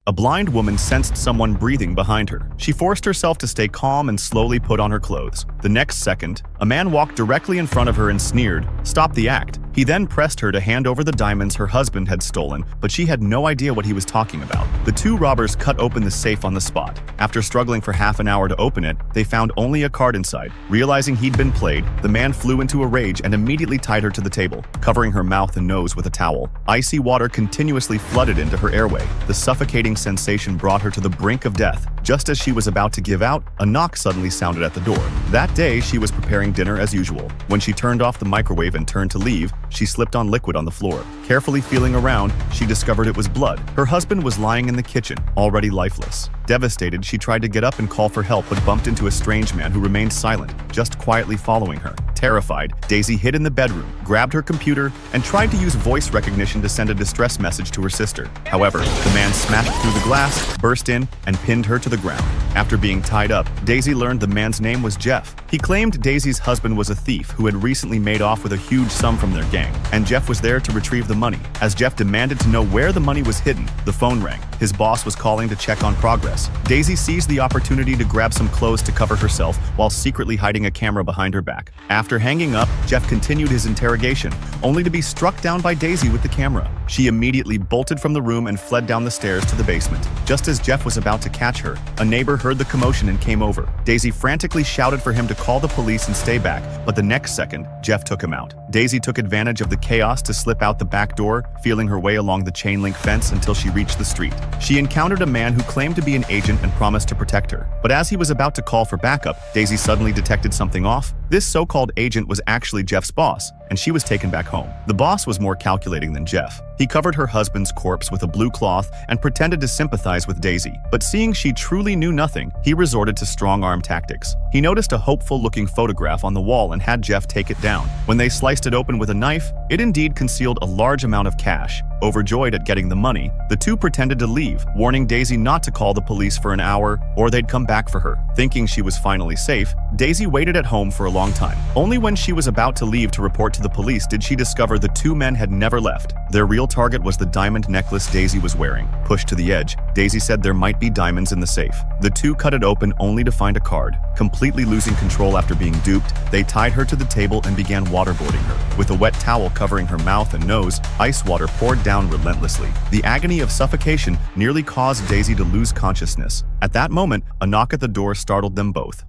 A blind woman sensed someone breathing behind her. She forced herself to stay calm and slowly put on her clothes. The next second, a man walked directly in front of her and sneered, "Stop the act." He then pressed her to hand over the diamonds her husband had stolen, but she had no idea what he was talking about. The two robbers cut open the safe on the spot. After struggling for half an hour to open it, they found only a card inside. Realizing he'd been played, the man flew into a rage and immediately tied her to the table, covering her mouth and nose with a towel. Icy water continuously flooded into her airway. The suffocating sensation brought her to the brink of death. Just as she was about to give out, a knock suddenly sounded at the door. That day, she was preparing dinner as usual. When she turned off the microwave and turned to leave, she slipped on liquid on the floor. Carefully feeling around, she discovered it was blood. Her husband was lying in the kitchen, already lifeless. Devastated, she tried to get up and call for help but bumped into a strange man who remained silent, just quietly following her. Terrified, Daisy hid in the bedroom, grabbed her computer, and tried to use voice recognition to send a distress message to her sister. However, the man smashed through the glass, burst in, and pinned her to the ground. After being tied up, Daisy learned the man's name was Jeff. He claimed Daisy's husband was a thief who had recently made off with a huge sum from their gang, and Jeff was there to retrieve the money. As Jeff demanded to know where the money was hidden, the phone rang. His boss was calling to check on progress. Daisy seized the opportunity to grab some clothes to cover herself while secretly hiding a camera behind her back. After hanging up, Jeff continued his interrogation, only to be struck down by Daisy with the camera. She immediately bolted from the room and fled down the stairs to the basement. Just as Jeff was about to catch her, a neighbor heard the commotion and came over. Daisy frantically shouted for him to call the police and stay back, but the next second, Jeff took him out. Daisy took advantage of the chaos to slip out the back door, feeling her way along the chain-link fence until she reached the street. She encountered a man who claimed to be an agent and promised to protect her. But as he was about to call for backup, Daisy suddenly detected something off. This so-called agent was actually Jeff's boss, and she was taken back home. The boss was more calculating than Jeff. He covered her husband's corpse with a blue cloth and pretended to sympathize with Daisy. But seeing she truly knew nothing, he resorted to strong-arm tactics. He noticed a hopeful-looking photograph on the wall and had Jeff take it down. When they sliced it open with a knife, it indeed concealed a large amount of cash. Overjoyed at getting the money, the two pretended to leave, warning Daisy not to call the police for an hour or they'd come back for her. Thinking she was finally safe, Daisy waited at home for a long time. Only when she was about to leave to report to the police did she discover the two men had never left. Their real target was the diamond necklace Daisy was wearing. Pushed to the edge, Daisy said there might be diamonds in the safe. The two cut it open only to find a card. Completely losing control after being duped, they tied her to the table and began waterboarding her. With a wet towel covering her mouth and nose, ice water poured down relentlessly. The agony of suffocation nearly caused Daisy to lose consciousness. At that moment, a knock at the door startled them both.